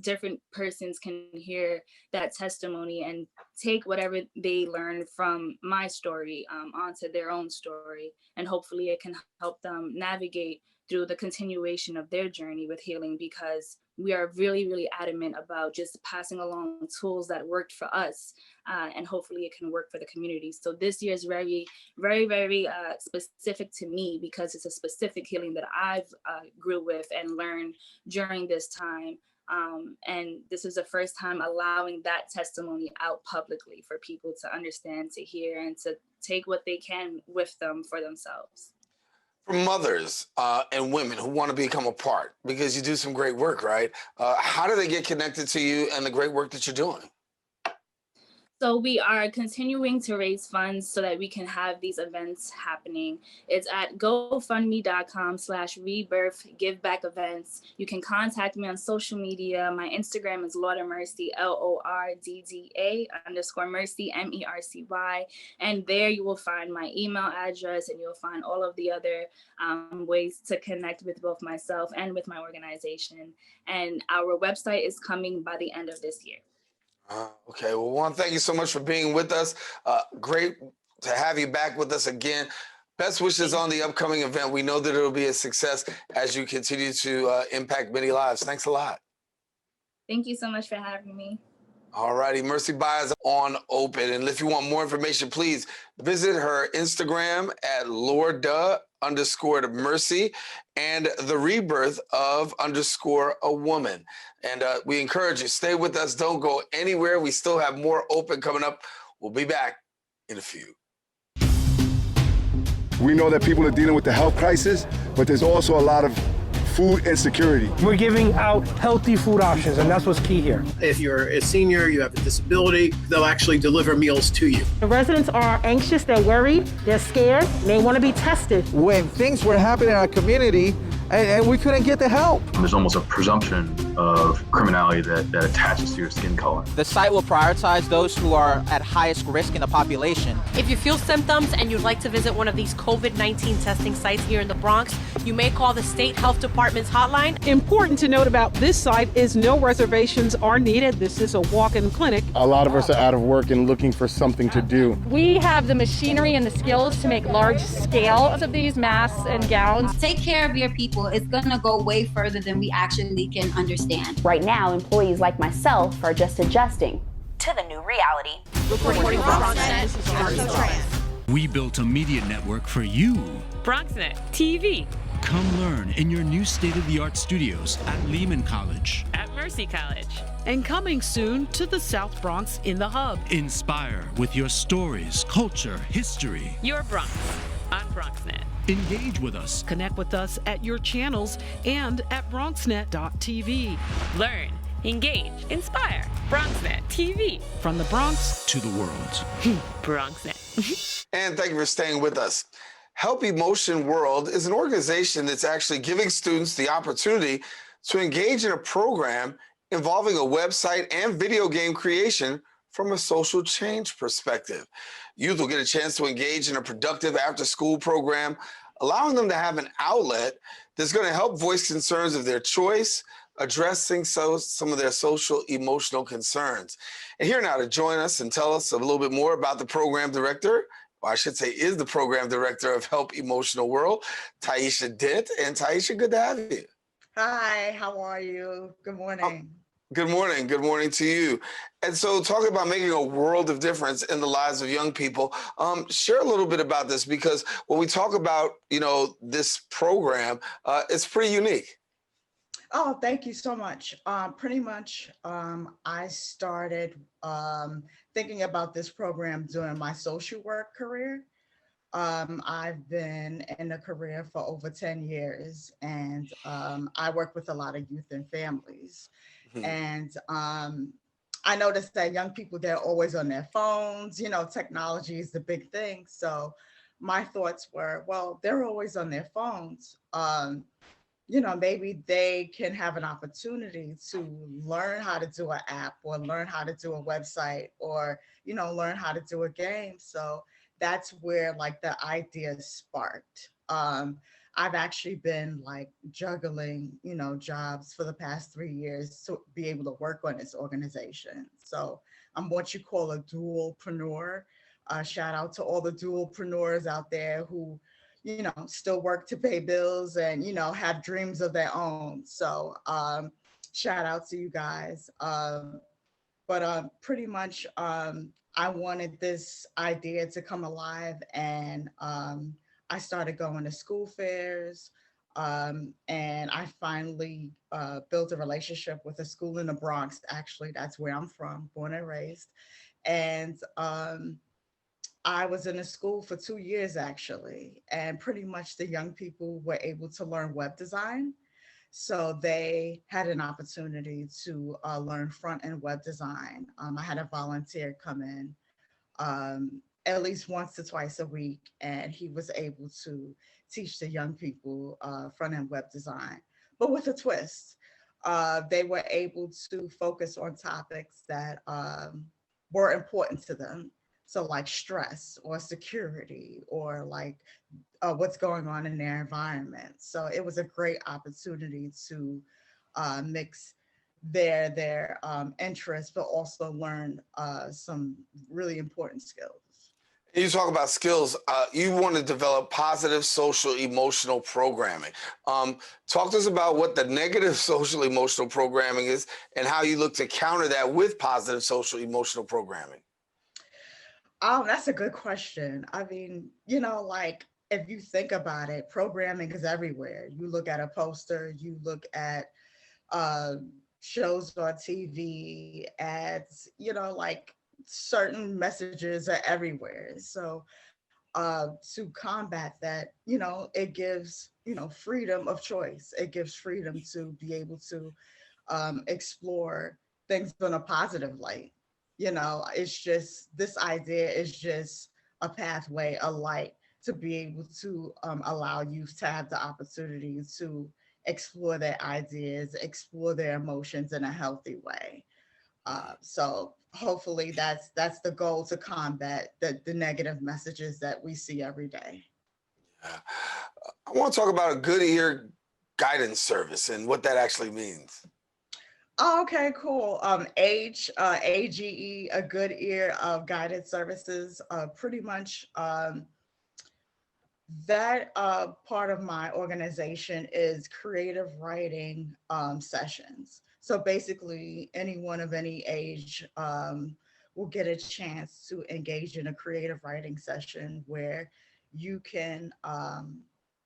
different persons can hear that testimony and take whatever they learn from my story onto their own story. And hopefully it can help them navigate through the continuation of their journey with healing, because we are really, really adamant about just passing along tools that worked for us, and hopefully it can work for the community. So this year is very, very, very specific to me because it's a specific healing that I've grew with and learned during this time. And this is the first time allowing that testimony out publicly for people to understand, to hear, and to take what they can with them for themselves. For mothers and women who want to become a part, because you do some great work, right? How do they get connected to you and the great work that you're doing? So we are continuing to raise funds so that we can have these events happening. It's at gofundme.com/rebirth give back events. You can contact me on social media. My Instagram is Lord of Mercy, LORDDA_Mercy, MERCY. And there you will find my email address, and you'll find all of the other ways to connect with both myself and with my organization. And our website is coming by the end of this year. Okay, well, Juan, thank you so much for being with us. Great to have you back with us again. Best wishes on the upcoming event. We know that it'll be a success as you continue to impact many lives. Thanks a lot. Thank you so much for having me. All righty, Mercy Baez on Open. And if you want more information, please visit her Instagram at Lorda_Mercy and the Rebirth of _ a woman. And we encourage you, stay with us. Don't go anywhere. We still have more Open coming up. We'll be back in a few. We know that people are dealing with the health crisis, but there's also a lot of food insecurity. We're giving out healthy food options, and that's what's key here. If you're a senior, you have a disability, they'll actually deliver meals to you. The residents are anxious, they're worried, they're scared, they want to be tested. When things were happening in our community and we couldn't get the help. There's almost a presumption of criminality that attaches to your skin color. The site will prioritize those who are at highest risk in the population. If you feel symptoms and you'd like to visit one of these COVID-19 testing sites here in the Bronx, you may call the State Health Department's hotline. Important to note about this site is no reservations are needed. This is a walk-in clinic. A lot of us are out of work and looking for something to do. We have the machinery and the skills to make large scales of these masks and gowns. Take care of your people. It's going to go way further than we actually can understand. Right now, employees like myself are just adjusting to the new reality. Reporting from BronxNet, we built a media network for you. BronxNet TV. Come learn in your new state-of-the-art studios at Lehman College. At Mercy College. And coming soon to the South Bronx in the Hub. Inspire with your stories, culture, history. Your Bronx on BronxNet. Engage with us. Connect with us at your channels and at BronxNet.tv. Learn, engage, inspire. BronxNet TV. From the Bronx to the world. BronxNet. And thank you for staying with us. Help Emotion World is an organization that's actually giving students the opportunity to engage in a program involving a website and video game creation from a social change perspective. Youth will get a chance to engage in a productive after-school program, allowing them to have an outlet that's going to help voice concerns of their choice, addressing some of their social emotional concerns. And here now to join us and tell us a little bit more about the program director, or I should say is the program director of Help Emotional World, Taisha Dent. And Taisha, good to have you. Hi, how are you? Good morning. Good morning. Good morning to you. And so talking about making a world of difference in the lives of young people, share a little bit about this, because when we talk about, this program, it's pretty unique. Oh, thank you so much. Pretty much, I started thinking about this program during my social work career. I've been in a career for over 10 years, and I work with a lot of youth and families. Mm-hmm. And I noticed that young people, they're always on their phones. Technology is the big thing. So my thoughts were, well, they're always on their phones. Maybe they can have an opportunity to learn how to do an app, or learn how to do a website, or, learn how to do a game. So that's where the idea sparked. I've actually been juggling, jobs for the past 3 years to be able to work on this organization. So I'm what you call a dualpreneur. Shout out to all the dualpreneurs out there who, still work to pay bills and, have dreams of their own. So shout out to you guys. But pretty much, I wanted this idea to come alive, and I started going to school fairs, and I finally built a relationship with a school in the Bronx. Actually, that's where I'm from, born and raised. And I was in a school for 2 years, actually, and pretty much the young people were able to learn web design. So they had an opportunity to learn front-end web design. I had a volunteer come in at least once or twice a week, and he was able to teach the young people front-end web design, but with a twist. They were able to focus on topics that were important to them. So like stress or security, or what's going on in their environment. So it was a great opportunity to mix their interests, but also learn some really important skills. You talk about skills. You want to develop positive social emotional programming. Talk to us about what the negative social emotional programming is and how you look to counter that with positive social emotional programming. That's a good question. I mean, if you think about it, programming is everywhere. You look at a poster, you look at shows on TV, ads, certain messages are everywhere. So to combat that, it gives, freedom of choice. It gives freedom to be able to explore things in a positive light. It's just, this idea is just a pathway, a light to be able to allow youth to have the opportunity to explore their ideas, explore their emotions in a healthy way. So hopefully that's the goal, to combat the negative messages that we see every day. I want to talk about a good ear guidance service and what that actually means. Oh, okay, cool. AGE, a good ear guidance services, pretty much that part of my organization is creative writing sessions. So basically, anyone of any age will get a chance to engage in a creative writing session where you can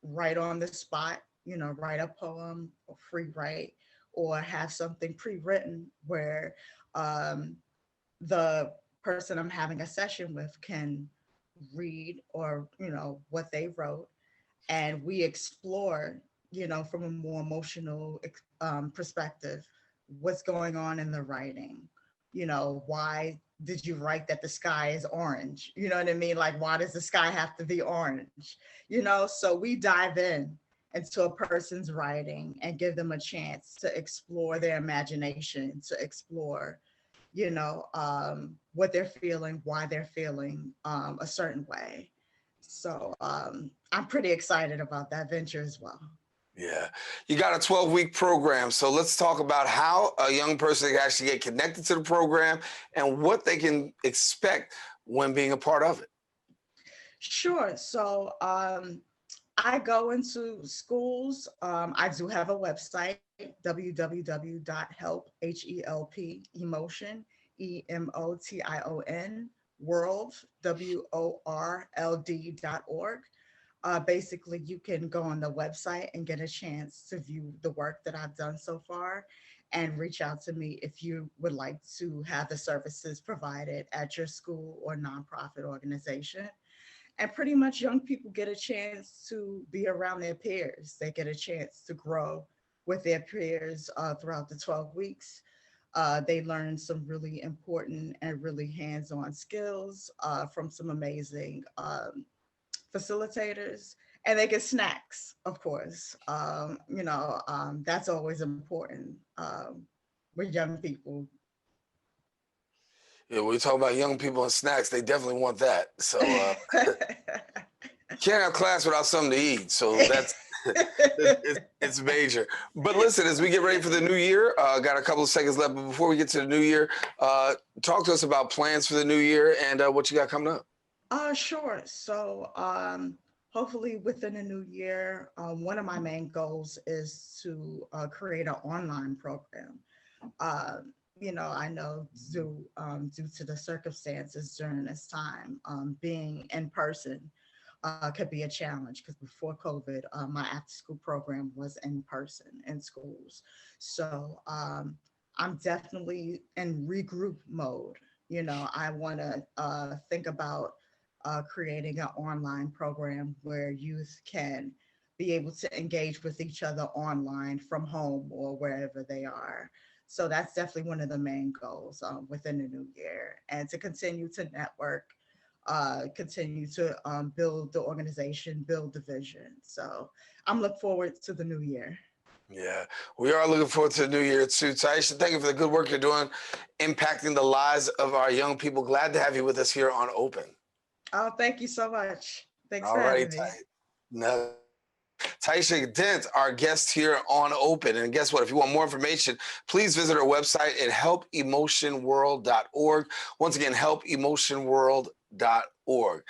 write on the spot, write a poem or free write, or have something pre-written where the person I'm having a session with can read or what they wrote, and we explore from a more emotional perspective what's going on in the writing. Why did you write that the sky is orange? You know what I mean? Like, why does the sky have to be orange? So we dive into a person's writing and give them a chance to explore their imagination, to explore what they're feeling, why they're feeling a certain way. So I'm pretty excited about that venture as well. Yeah, you got a 12-week program. So let's talk about how a young person can actually get connected to the program and what they can expect when being a part of it. Sure. So I go into schools. I do have a website, www.help, H-E-L-P, emotion, E-M-O-T-I-O-N, world, WORLD.org. Basically, you can go on the website and get a chance to view the work that I've done so far and reach out to me if you would like to have the services provided at your school or nonprofit organization. And pretty much young people get a chance to be around their peers. They get a chance to grow with their peers throughout the 12 weeks. They learn some really important and really hands-on skills from some amazing facilitators, and they get snacks, of course. That's always important with young people. Yeah, when we talk about young people and snacks, they definitely want that. So can't have class without something to eat. So that's it's major. But listen, as we get ready for the new year, got a couple of seconds left. But before we get to the new year, talk to us about plans for the new year and what you got coming up. Sure. So hopefully within the new year, one of my main goals is to create an online program. I know due to the circumstances during this time, being in person could be a challenge, because before COVID, my after-school program was in person in schools. So I'm definitely in regroup mode. I want to think about creating an online program where youth can be able to engage with each other online from home or wherever they are. So that's definitely one of the main goals within the new year, and to continue to network, continue to build the organization, build the vision. So I'm looking forward to the new year. Yeah, we are looking forward to the new year too. Taisha, thank you for the good work you're doing, impacting the lives of our young people. Glad to have you with us here on Open. Oh, thank you so much. Thanks All for right, having me. Taisha Dent, our guest here on Open. And guess what? If you want more information, please visit our website at helpemotionworld.org. Once again, helpemotionworld.org.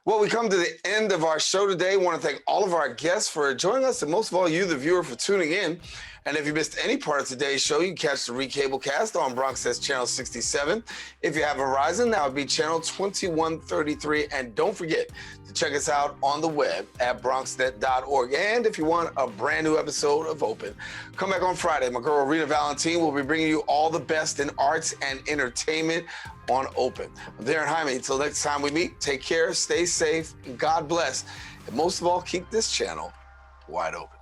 Well, we come to the end of our show today. I want to thank all of our guests for joining us, and most of all, you, the viewer, for tuning in. And if you missed any part of today's show, you can catch the Recablecast on Bronx's Channel 67. If you have Verizon, that would be Channel 2133. And don't forget to check us out on the web at bronxnet.org. And if you want a brand new episode of Open, come back on Friday. My girl, Rina Valentine, will be bringing you all the best in arts and entertainment on Open. I'm Daren Jaime. Until next time we meet, take care, stay safe, and God bless. And most of all, keep this channel wide open.